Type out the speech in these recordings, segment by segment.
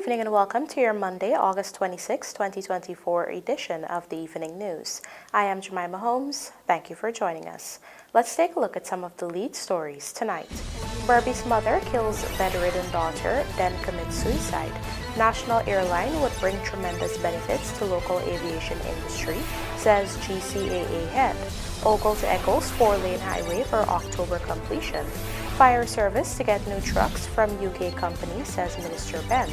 evening and welcome to your Monday, August 26, 2024 edition of the Evening News. I am Jemima Holmes. Thank you for joining us. Let's take a look at some of the lead stories tonight. BERBICE mother kills bedridden daughter, then commits suicide. National Airline would bring tremendous benefits to local aviation industry, says GCAA head. OGLE-to-ECCLES 4-lane highway for October completion. Fire service to get new trucks from UK company, says Minister BENN.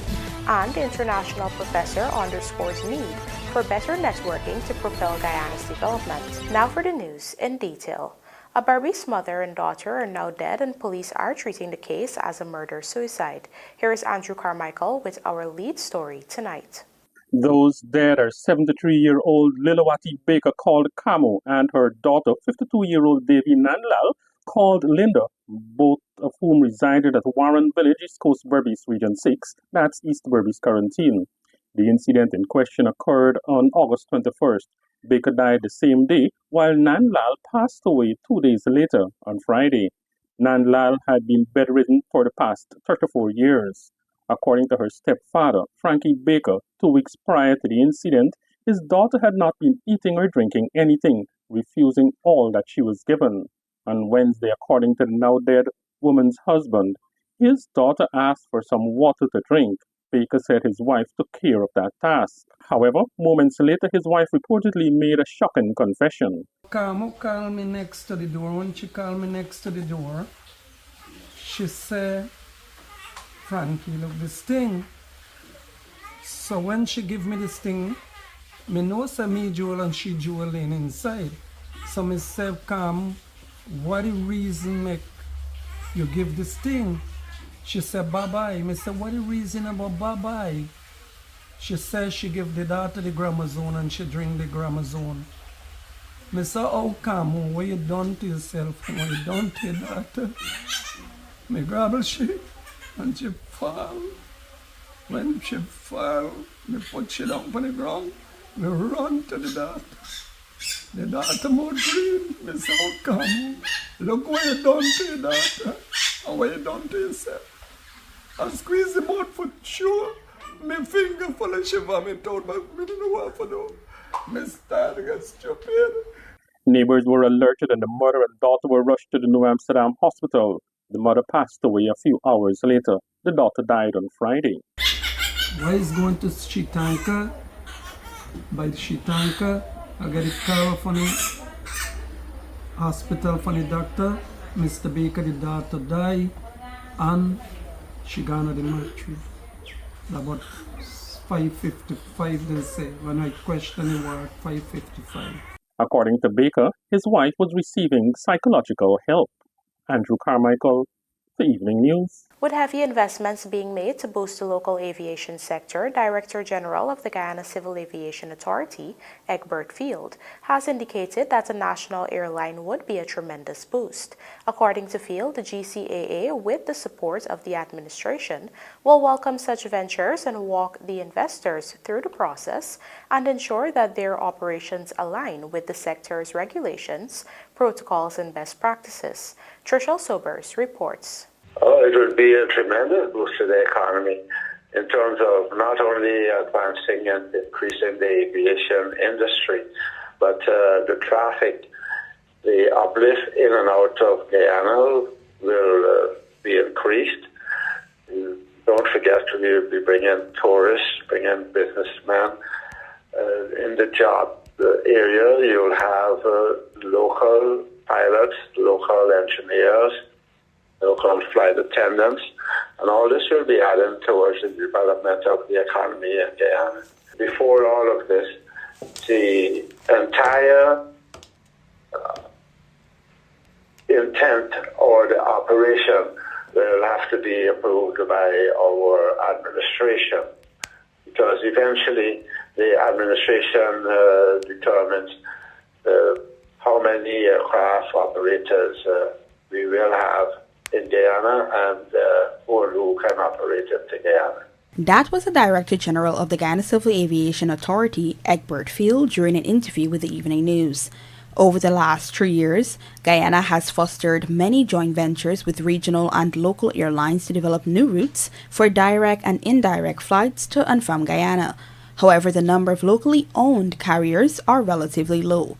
And international professor underscores need for better networking to propel Guyana's development. Now for the news in detail. A BERBICE mother and daughter are now dead and police are treating the case as a murder-suicide. Here is Andrew Carmichael with our lead story tonight. Those dead are 73-year-old Lilawati Baker called Camo and her daughter, 52-year-old Davy Nanlal, called Linda, both of whom resided at Warren Village, East Coast BERBICE Region 6, that's East BERBICE Quarantine. The incident in question occurred on August 21st. Baker died the same day, while Nanlal passed away 2 days later, on Friday. Nanlal had been bedridden for the past 34 years. According to her stepfather, Frankie Baker, 2 weeks prior to the incident, his daughter had not been eating or drinking anything, refusing all that she was given. On Wednesday, according to the now-dead woman's husband, his daughter asked for some water to drink. Baker said his wife took care of that task. However, moments later, his wife reportedly made a shocking confession. Camo called me next to the door. When she called me next to the door, she said, Frankie, look, this thing. So when she give me this thing, me know say me jewel and she jewel in inside. So me say, Cam, what the reason make you give this thing? She said, bye-bye. Me say, what the reason about bye-bye? She says she give the daughter the gramazone and she drink the gramazone. Me say, oh, Cam, what you done to yourself? What you done to your daughter? Me grab her she and she fall. When she fall, me put she down on the ground. Me run to the daughter. The daughter more green. Me say, oh, Cam, look what you done to your daughter and what you done to yourself. I squeeze the mouth for sure. My finger full of shiver. Me told me don't know what to do. Me start to get stupid. Neighbors were alerted and the mother and daughter were rushed to the New Amsterdam hospital. The mother passed away a few hours later. The daughter died on Friday. Why is going to Shitanka? By the Shitanka, I get a car from the hospital from the doctor. Mr. Baker, the daughter died, and she gone to the mortuary. About 5:55, they say. When I question the word, 5:55. According to Baker, his wife was receiving psychological help. Andrew Carmichael, The Evening News. With heavy investments being made to boost the local aviation sector, Director General of the Guyana Civil Aviation Authority, Egbert Field, has indicated that the national airline would be a tremendous boost. According to Field, the GCAA, with the support of the administration, will welcome such ventures and walk the investors through the process and ensure that their operations align with the sector's regulations, protocols, and best practices. Trishel Sobers reports. Oh, it would be a tremendous boost to the economy in terms of not only advancing and increasing the aviation industry, but the traffic, the uplift in and out of Guyana will be increased. Don't forget to be bringing tourists, bringing businessmen in the job area. You'll have local pilots, local engineers, local flight attendants, and all this will be added towards the development of the economy in Guyana. Before all of this, the entire intent or the operation will have to be approved by our administration, because eventually the administration determines how many aircraft operators we will have in Guyana and who can operate into Guyana. That was the Director General of the Guyana Civil Aviation Authority, Egbert Field, during an interview with the Evening News. Over the last 3 years, Guyana has fostered many joint ventures with regional and local airlines to develop new routes for direct and indirect flights to and from Guyana. However, the number of locally owned carriers are relatively low.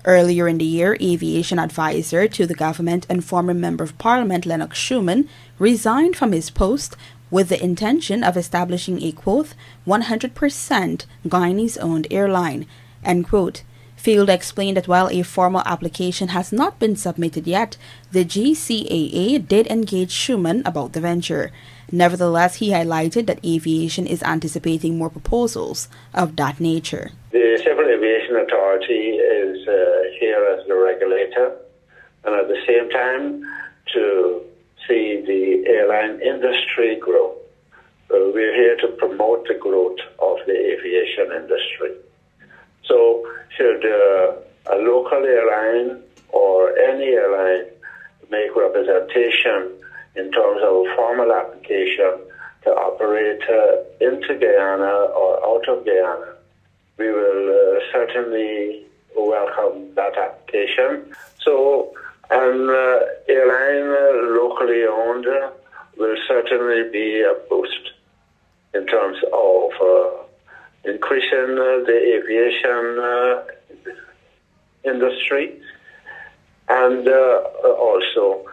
Earlier in the year, aviation advisor to the government and former Member of Parliament Lennox Schumann resigned from his post with the intention of establishing a, quote, 100% Guyanese-owned airline, end quote. Field explained that while a formal application has not been submitted yet, the GCAA did engage Schumann about the venture. Nevertheless, he highlighted that aviation is anticipating more proposals of that nature. The Civil Aviation Authority is here as the regulator, and at the same time to see the airline industry grow. We're here to promote the growth of the aviation industry. So should a local airline or any airline make representation in terms of a formal application to operate into Guyana or out of Guyana, we will certainly welcome that application. So an airline locally owned will certainly be a boost in terms of increasing the aviation industry and also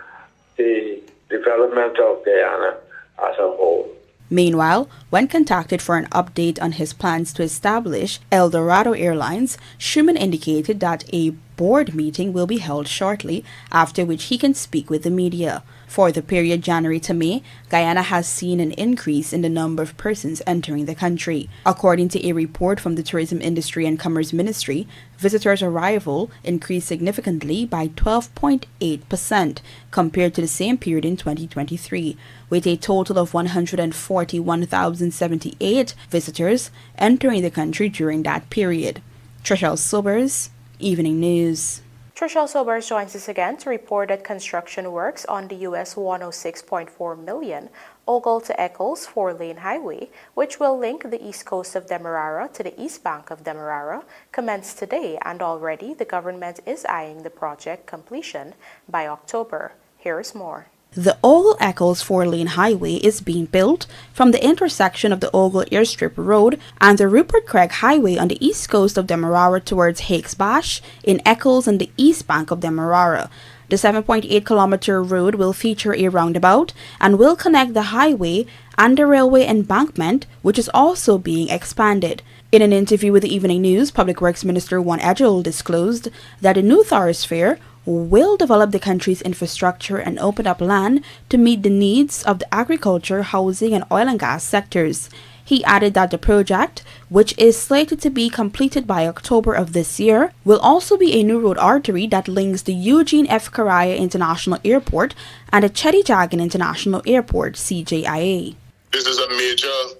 the development of Guyana as a whole. Meanwhile, when contacted for an update on his plans to establish El Dorado Airlines, Schumann indicated that a board meeting will be held shortly, after which he can speak with the media. For the period January to May, Guyana has seen an increase in the number of persons entering the country. According to a report from the Tourism Industry and Commerce Ministry, visitors' arrival increased significantly by 12.8% compared to the same period in 2023, with a total of 141,078 visitors entering the country during that period. Trishelle Sobers, Evening News. Trishelle Sobers joins us again to report that construction works on the US $106.4 million OGLE-to-ECCLES 4-lane highway, which will link the east coast of Demerara to the east bank of Demerara, commenced today, and already the government is eyeing the project completion by October. Here's more. The OGLE-ECCLES 4-lane highway is being built from the intersection of the Ogle Airstrip Road and the Rupert Craig Highway on the east coast of Demerara towards Hakes Bash in Oechles on the east bank of Demerara. The 7.8-kilometer road will feature a roundabout and will connect the highway and the railway embankment, which is also being expanded. In an interview with the Evening News, Public Works Minister OGLE disclosed that the new thoroughfare will develop the country's infrastructure and open up land to meet the needs of the agriculture, housing, and oil and gas sectors. He added that the project, which is slated to be completed by October of this year, will also be a new road artery that links the Eugene F. Correa International Airport and the Chetty Jagan International Airport, CJIA. This is a major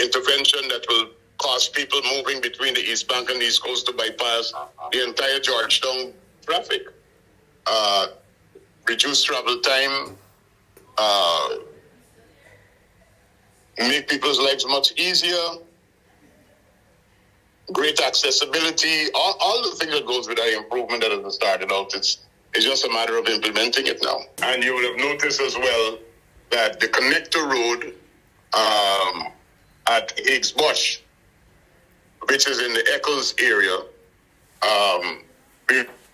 intervention that will cause people moving between the East Bank and the East Coast to bypass the entire Georgetown traffic, reduce travel time, make people's lives much easier, great accessibility, all the things that goes with that improvement that has started out. It's just a matter of implementing it now. And you will have noticed as well that the connector road at Higgs Bush, which is in the Oechles area,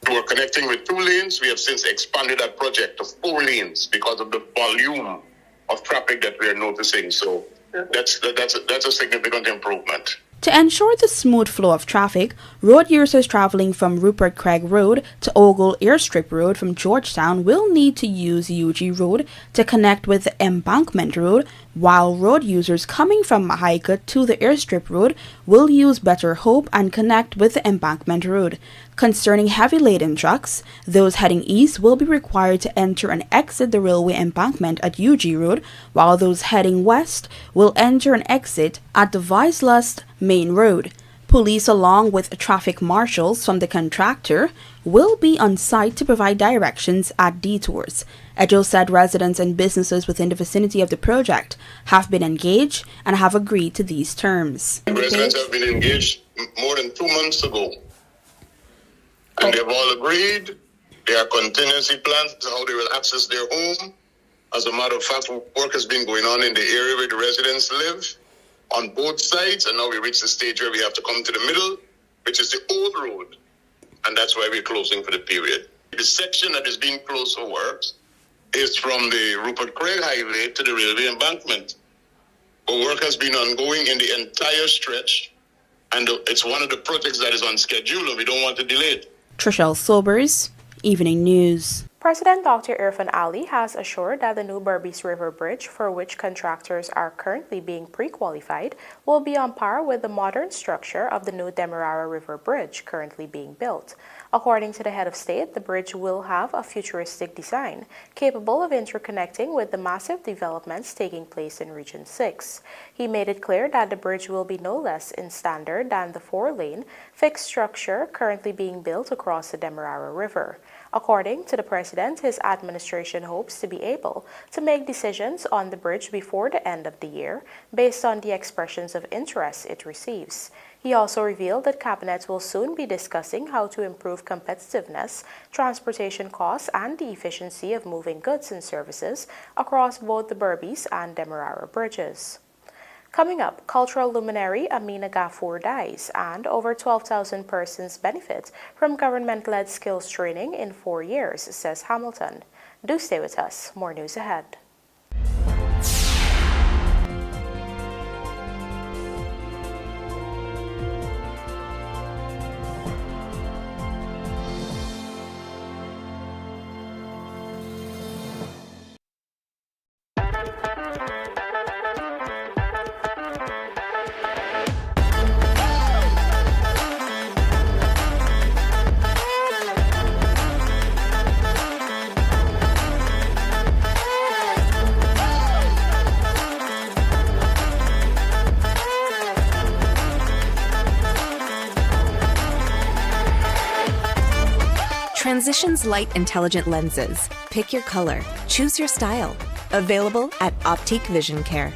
we were connecting with 2 lanes. We have since expanded that project to 4 lanes because of the volume of traffic that we are noticing. So that's a significant improvement. To ensure the smooth flow of traffic, road users traveling from Rupert Craig Road to Ogle Airstrip Road from Georgetown will need to use UG Road to connect with the Embankment Road, while road users coming from Mahaica to the Airstrip Road will use Better Hope and connect with the Embankment Road. Concerning heavy-laden trucks, those heading east will be required to enter and exit the railway embankment at UG Road, while those heading west will enter and exit at the Vicelust Main Road. Police, along with traffic marshals from the contractor, will be on site to provide directions at detours. Ejo said residents and businesses within the vicinity of the project have been engaged and have agreed to these terms. Residents have been engaged more than 2 months ago. And they've all agreed. There are contingency plans on how they will access their home. As a matter of fact, work has been going on in the area where the residents live on both sides, and now we reach the stage where we have to come to the middle, which is the old road, and that's why we're closing for the period. The section that is being closed for works is from the Rupert Craig Highway to the railway embankment. But work has been ongoing in the entire stretch, and it's one of the projects that is on schedule, and we don't want to delay it. Trishelle Sobers, Evening News. President Dr. Irfan Ali has assured that the new BERBICE River Bridge, for which contractors are currently being pre-qualified, will be on par with the modern structure of the new Demerara River Bridge currently being built. According to the head of state, the bridge will have a futuristic design, capable of interconnecting with the massive developments taking place in Region 6. He made it clear that the bridge will be no less in standard than the 4-lane fixed structure currently being built across the Demerara River. According to the president, his administration hopes to be able to make decisions on the bridge before the end of the year based on the expressions of interest it receives. He also revealed that cabinet will soon be discussing how to improve competitiveness, transportation costs, and the efficiency of moving goods and services across both the BERBICE and Demerara bridges. Coming up, cultural luminary Amina Gaffur dies, and over 12,000 persons benefit from government-led skills training in 4 years, says Hamilton. Do stay with us. More news ahead. Transitions Light Intelligent Lenses. Pick your color. Choose your style. Available at Optique Vision Care.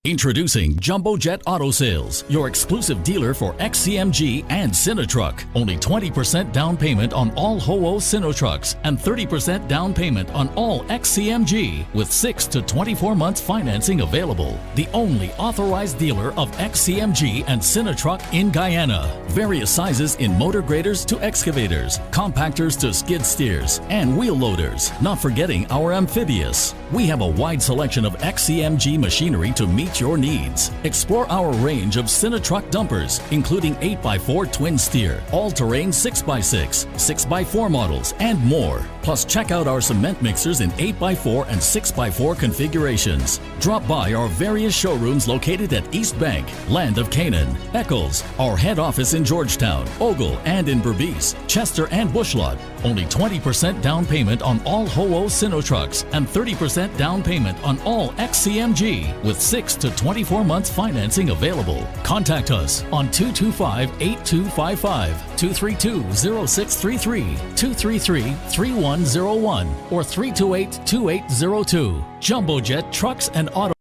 Introducing Jumbo Jet Auto Sales, your exclusive dealer for XCMG and Cinetruck. Only 20% down payment on all HO-O Cinetrucks and 30% down payment on all XCMG with 6 to 24 months financing available. The only authorized dealer of XCMG and Cinetruck in Guyana. Various sizes in motor graders to excavators, compactors to skid steers, and wheel loaders. Not forgetting our amphibious. We have a wide selection of XCMG machinery to meet your needs. Explore our range of Cinetruck dumpers, including 8x4 twin steer, all-terrain 6x6, 6x4 models, and more. Plus, check out our cement mixers in 8x4 and 6x4 configurations. Drop by our various showrooms located at East Bank, Land of Canaan, Oechles, our head office in Georgetown, OGLE, and in Berbice, Chester, and Bushlot. Only 20% down payment on all HO-O Cinetrucks and 30% down payment on all XCMG with 6 to 24 months financing available. Contact us on 225-8255, 232-0633, 233-3101, or 328-2802. Jumbo Jet Trucks and Auto.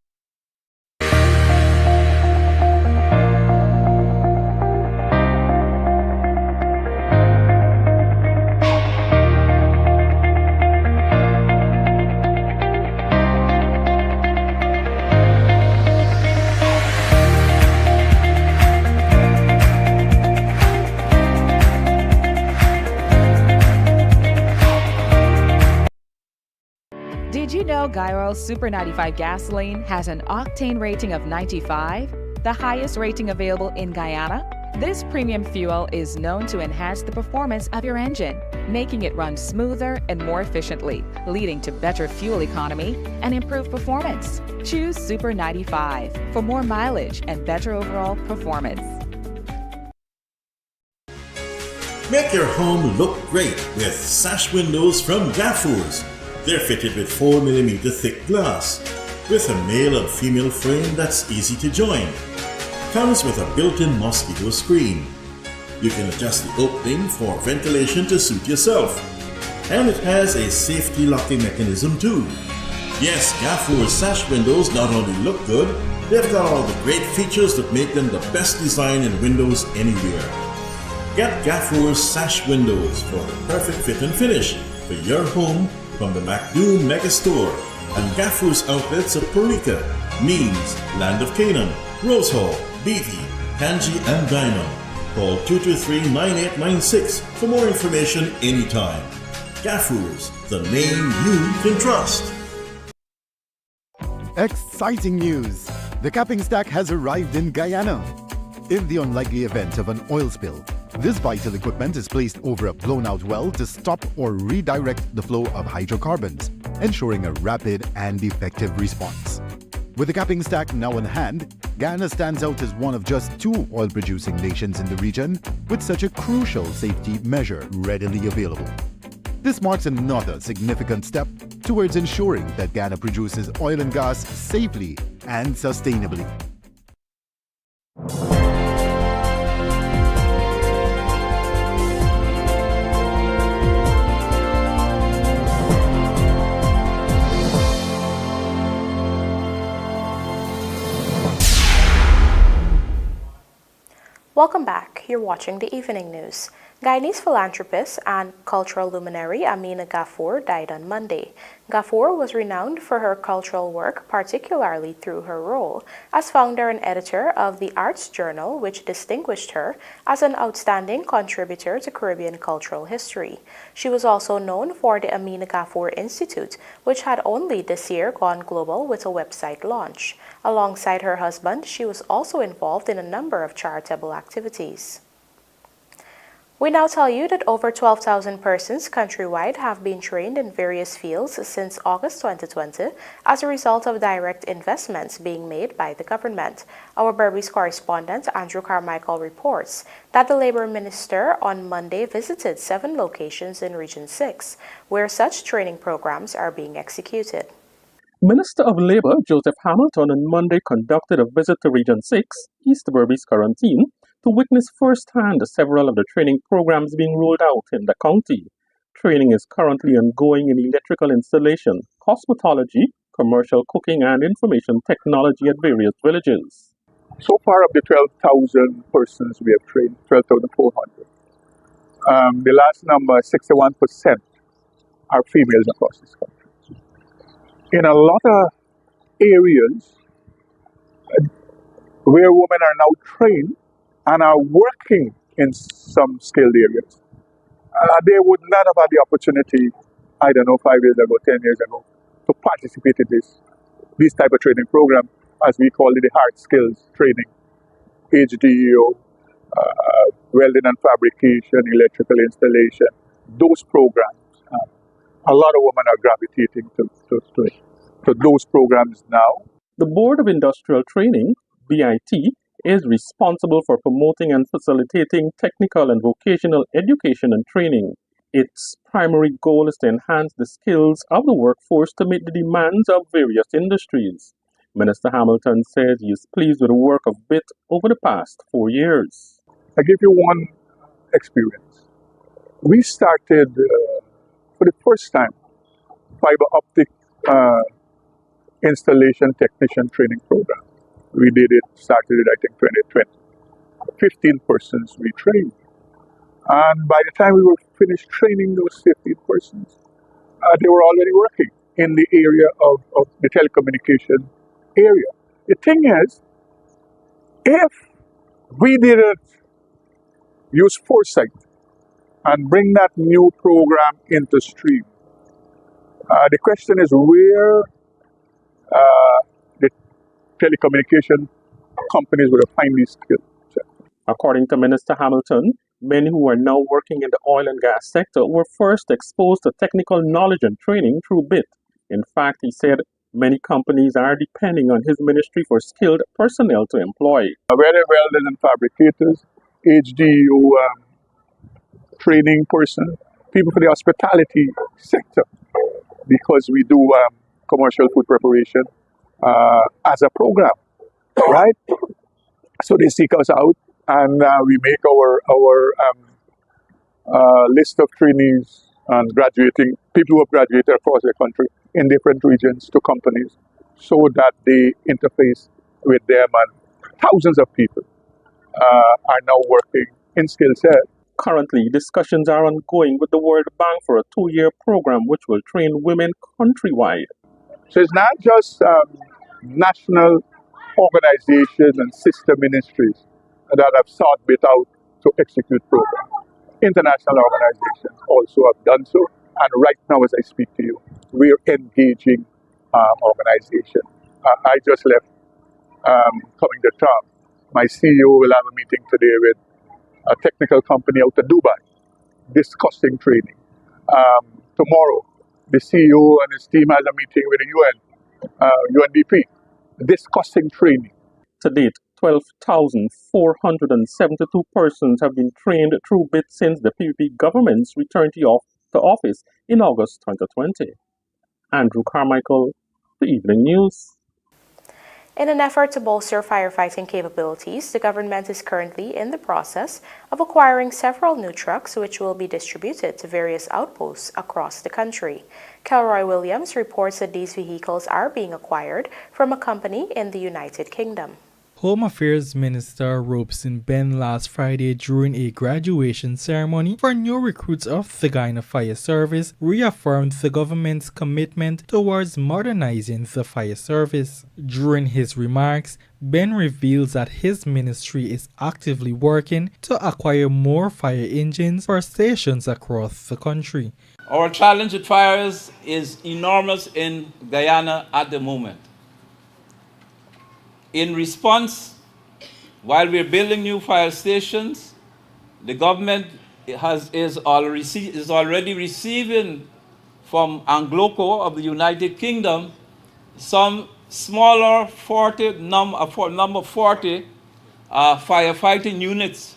Did you know Guy Super 95 gasoline has an octane rating of 95, the highest rating available in Guyana? This premium fuel is known to enhance the performance of your engine, making it run smoother and more efficiently, leading to better fuel economy and improved performance. Choose Super 95 for more mileage and better overall performance. Make your home look great with sash windows from Gaffur's. They're fitted with 4mm thick glass, with a male and female frame that's easy to join. Comes with a built-in mosquito screen. You can adjust the opening for ventilation to suit yourself. And it has a safety locking mechanism too. Yes, Gaffur's sash windows not only look good, they've got all the great features that make them the best design in windows anywhere. Get Gaffur's sash windows for the perfect fit and finish for your home from the MacDoom Mega Store and Gaffur's outlets of Parika, Means, Land of Canaan, Rose Hall, Beatty, Kanji, and Diamond. Call 223-9896 for more information anytime. Gaffur's, the name you can trust. Exciting news! The capping stack has arrived in Guyana. In the unlikely event of an oil spill, this vital equipment is placed over a blown-out well to stop or redirect the flow of hydrocarbons, ensuring a rapid and effective response. With the capping stack now in hand, Guyana stands out as one of just 2 oil-producing nations in the region with such a crucial safety measure readily available. This marks another significant step towards ensuring that Guyana produces oil and gas safely and sustainably. Welcome back. You're watching the Evening News. Guyanese philanthropist and cultural luminary Amina Gaffur died on Monday. Gaffur was renowned for her cultural work, particularly through her role as founder and editor of the Arts Journal, which distinguished her as an outstanding contributor to Caribbean cultural history. She was also known for the Amina Gaffur Institute, which had only this year gone global with a website launch. Alongside her husband, she was also involved in a number of charitable activities. We now tell you that over 12,000 persons countrywide have been trained in various fields since August 2020 as a result of direct investments being made by the government. Our BERBICE correspondent Andrew Carmichael reports that the Labor Minister on Monday visited 7 locations in Region 6, where such training programs are being executed. Minister of Labour Joseph Hamilton on Monday conducted a visit to Region 6, East Berbice Quarantine, to witness firsthand several of the training programs being rolled out in the county. Training is currently ongoing in electrical installation, cosmetology, commercial cooking, and information technology at various villages. So far, of the 12,000 persons we have trained, 12,400. The last number, 61%, are females across this country. In a lot of areas where women are now trained and are working in some skilled areas, they would not have had the opportunity, I don't know, 5 years ago, 10 years ago, to participate in this type of training program, as we call it, the hard skills training, HDO, welding and fabrication, electrical installation, those programs. A lot of women are gravitating to those programs now. The Board of Industrial Training, BIT, is responsible for promoting and facilitating technical and vocational education and training. Its primary goal is to enhance the skills of the workforce to meet the demands of various industries. Minister Hamilton says he is pleased with the work of BIT over the past 4 years. I give you one experience. We started, for the first time, fiber optic installation technician training program. We started it, I think, 2020. 15 persons we trained. And by the time we were finished training those 15 persons, they were already working in the area of the telecommunication area. The thing is, if we didn't use foresight and bring that new program into stream, the question is where the telecommunication companies would have found these skills. According to Minister Hamilton, many who are now working in the oil and gas sector were first exposed to technical knowledge and training through BIT. In fact, he said many companies are depending on his ministry for skilled personnel to employ. Whether welders and fabricators, HDO training person, people for the hospitality sector, because we do commercial food preparation as a program, right? So they seek us out, and we make our list of trainees and graduating people who have graduated across the country in different regions to companies, so that they interface with them, and thousands of people are now working in skill set Currently, discussions are ongoing with the World Bank for a 2-year program which will train women countrywide. So it's not just national organizations and sister ministries that have sought bit out to execute programs. International organizations also have done so, and right now as I speak to you, we're engaging organizations. I just left coming to town. My CEO will have a meeting today with a technical company out of Dubai discussing training. Tomorrow, the CEO and his team has a meeting with the UNDP discussing training. To date, 12,472 persons have been trained through BID since the PPP government's return to office in August 2020. Andrew Carmichael, The Evening News. In an effort to bolster firefighting capabilities, the government is currently in the process of acquiring several new trucks which will be distributed to various outposts across the country. Kelroy Williams reports that these vehicles are being acquired from a company in the United Kingdom. Home Affairs Minister Robeson Ben last Friday during a graduation ceremony for new recruits of the Guyana Fire Service reaffirmed the government's commitment towards modernizing the fire service. During his remarks, Ben reveals that his ministry is actively working to acquire more fire engines for stations across the country. Our challenge with fires is enormous in Guyana at the moment. In response, while we're building new fire stations, the government is already receiving from Angloco of the United Kingdom some smaller number 40 firefighting units,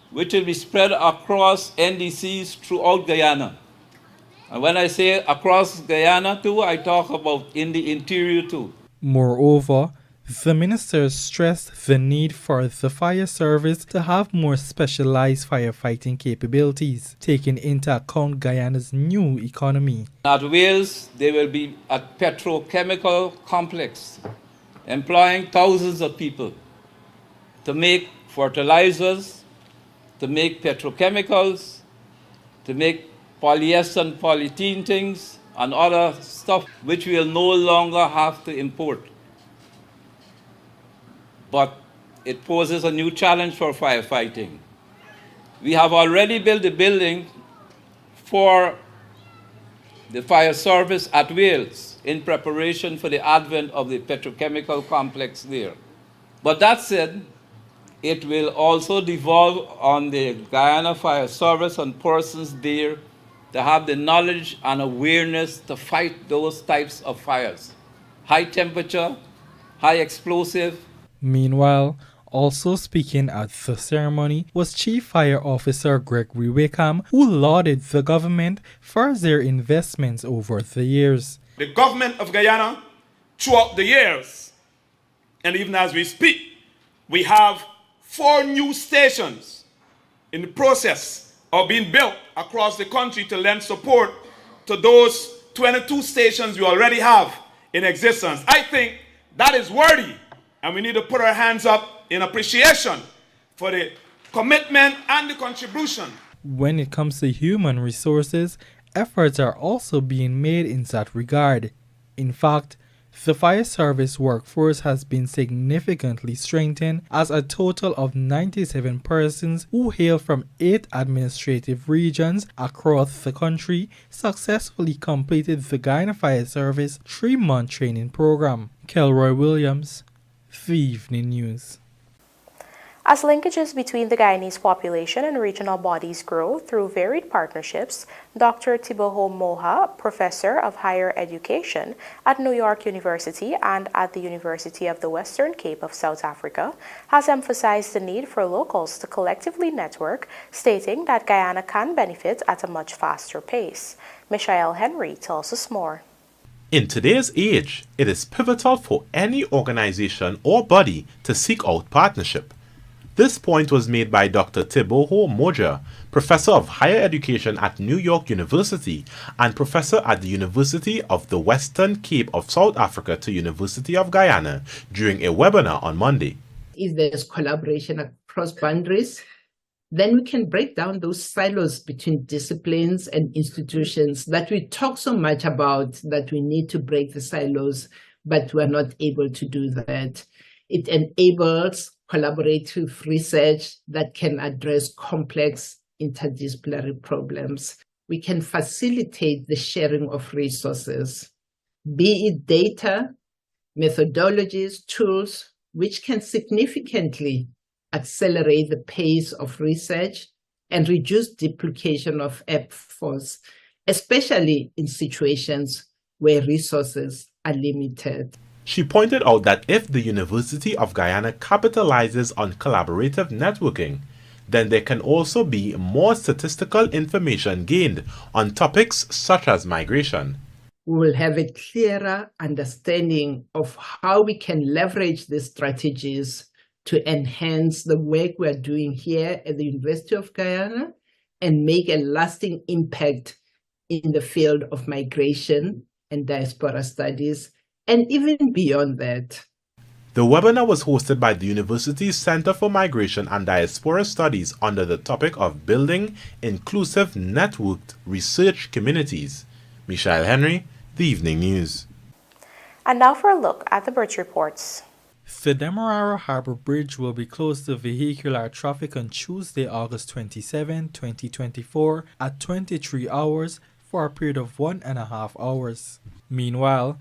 which will be spread across NDCs throughout Guyana. And when I say across Guyana too, I talk about in the interior too. Moreover, the minister stressed the need for the fire service to have more specialized firefighting capabilities, taking into account Guyana's new economy. At Wales, there will be a petrochemical complex employing thousands of people to make fertilizers, to make petrochemicals, to make polyester and polythene things, and other stuff which we'll no longer have to import. But it poses a new challenge for firefighting. We have already built a building for the fire service at Wales in preparation for the advent of the petrochemical complex there. But that said, it will also devolve on the Guyana Fire Service and persons there to have the knowledge and awareness to fight those types of fires. High temperature, high explosive. Meanwhile, also speaking at the ceremony was Chief Fire Officer Gregory Wickham, who lauded the government for their investments over the years. The government of Guyana, throughout the years, and even as we speak, we have 4 new stations in the process of being built across the country to lend support to those 22 stations we already have in existence. I think that is worthy. And we need to put our hands up in appreciation for the commitment and the contribution. When it comes to human resources, efforts are also being made in that regard. In fact, the fire service workforce has been significantly strengthened as a total of 97 persons who hail from 8 administrative regions across the country successfully completed the Guyana Fire Service 3-month training program. Kelroy Williams, The Evening News. As linkages between the Guyanese population and regional bodies grow through varied partnerships, Dr. Tibo Moja, Professor of Higher Education at New York University and at the University of the Western Cape of South Africa, has emphasized the need for locals to collectively network, stating that Guyana can benefit at a much faster pace. Michael Henry tells us more. In today's age, it is pivotal for any organization or body to seek out partnership. This point was made by Dr. Tibo Moja, Professor of Higher Education at New York University and Professor at the University of the Western Cape of South Africa to University of Guyana during a webinar on Monday. If there's collaboration across boundaries, then we can break down those silos between disciplines and institutions that we talk so much about, that we need to break the silos, but we're not able to do that. It enables collaborative research that can address complex interdisciplinary problems. We can facilitate the sharing of resources, be it data, methodologies, tools, which can significantly accelerate the pace of research and reduce duplication of efforts, especially in situations where resources are limited. She pointed out that if the University of Guyana capitalizes on collaborative networking, then there can also be more statistical information gained on topics such as migration. We will have a clearer understanding of how we can leverage these strategies to enhance the work we're doing here at the University of Guyana and make a lasting impact in the field of migration and diaspora studies, and even beyond that. The webinar was hosted by the university's Center for Migration and Diaspora Studies under the topic of Building Inclusive Networked Research Communities. Michelle Henry, The Evening News. And now for a look at the Birch Reports. The Demerara Harbour Bridge will be closed to vehicular traffic on Tuesday, August 27, 2024 at 23 hours for a period of 1.5 hours. Meanwhile,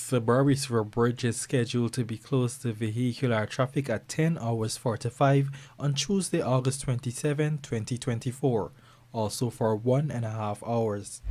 the BERBICE Bridge is scheduled to be closed to vehicular traffic at 10 hours 45 on Tuesday, August 27, 2024, also for 1.5 hours.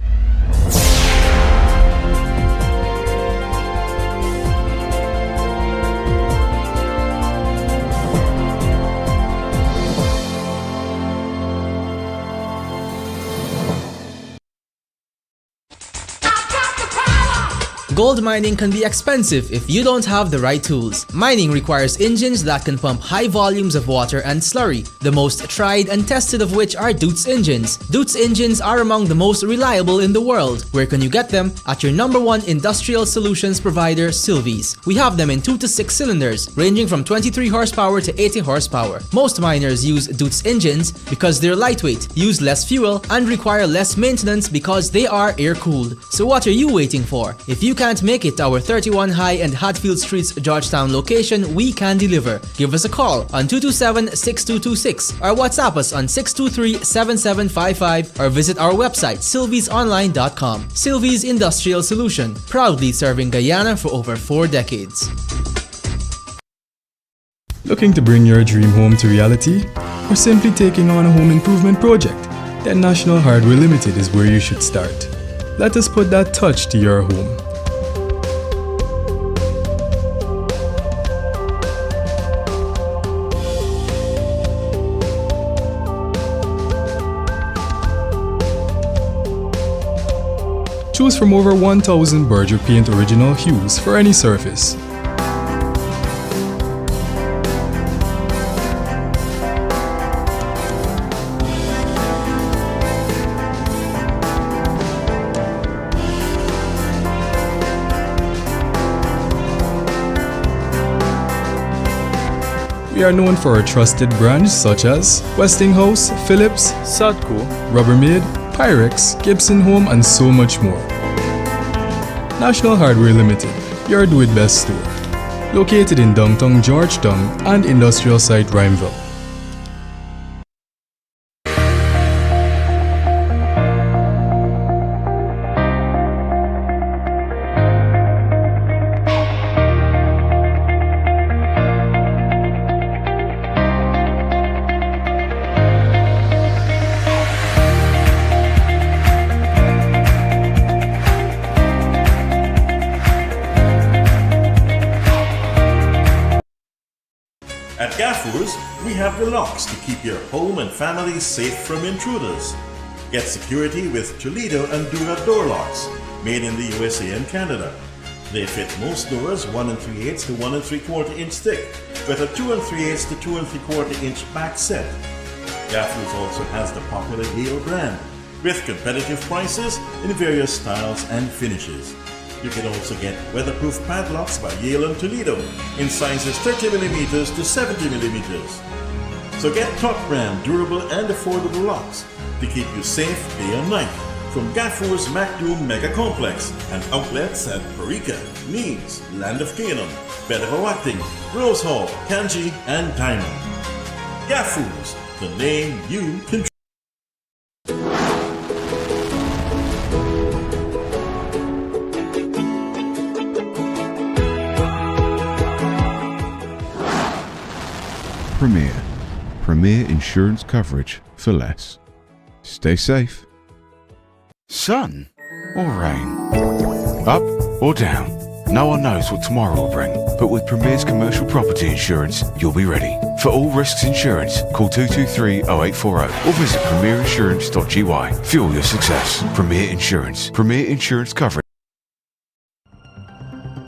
Gold mining can be expensive if you don't have the right tools. Mining requires engines that can pump high volumes of water and slurry, the most tried and tested of which are Deutz engines. Deutz engines are among the most reliable in the world. Where can you get them? At your #1 industrial solutions provider, Sylvies. We have them in 2 to 6 cylinders, ranging from 23 horsepower to 80 horsepower. Most miners use Deutz engines because they're lightweight, use less fuel, and require less maintenance because they are air-cooled. So what are you waiting for? If you can't make it to our 31 High and Hatfield Streets Georgetown location, we can deliver. Give us a call on 227-6226 or WhatsApp us on 623-7755 or visit our website sylviesonline.com. Sylvies Industrial Solution, proudly serving Guyana for over 4 decades. Looking to bring your dream home to reality? Or simply taking on a home improvement project? Then National Hardware Limited is where you should start. Let us put that touch to your home. Choose from over 1,000 Berger Paint original hues for any surface. We are known for our trusted brands such as Westinghouse, Philips, Sadco, Rubbermaid, Pyrex, Gibson Home, and so much more. National Hardware Limited, your do-it-best store. Located in downtown Georgetown and industrial site Rhymeville. At Gaffur's, we have the locks to keep your home and family safe from intruders. Get security with Toledo and Dura door locks, made in the USA and Canada. They fit most doors 1 3/8 to 1 3/4 inch thick, with a 2 3/8 to 2 3/4 inch back set. Gaffur's also has the popular Yale brand, with competitive prices in various styles and finishes. You can also get weatherproof padlocks by Yale and Toledo in sizes 30mm to 70mm. So get top brand, durable and affordable locks to keep you safe day and night. From Gaffur's MacDoom Mega Complex and outlets at Parika, Needs, Land of Canaan, Bedawatting, Rose Hall, Kanji, and Diamond. Gaffur's, the name you can trust. Premier insurance coverage for less. Stay safe. Sun or rain? Up or down? No one knows what tomorrow will bring, but with Premier's commercial property insurance, you'll be ready. For all risks insurance, call 223-0840 or visit premierinsurance.gy. Fuel your success. Premier Insurance. Premier Insurance coverage.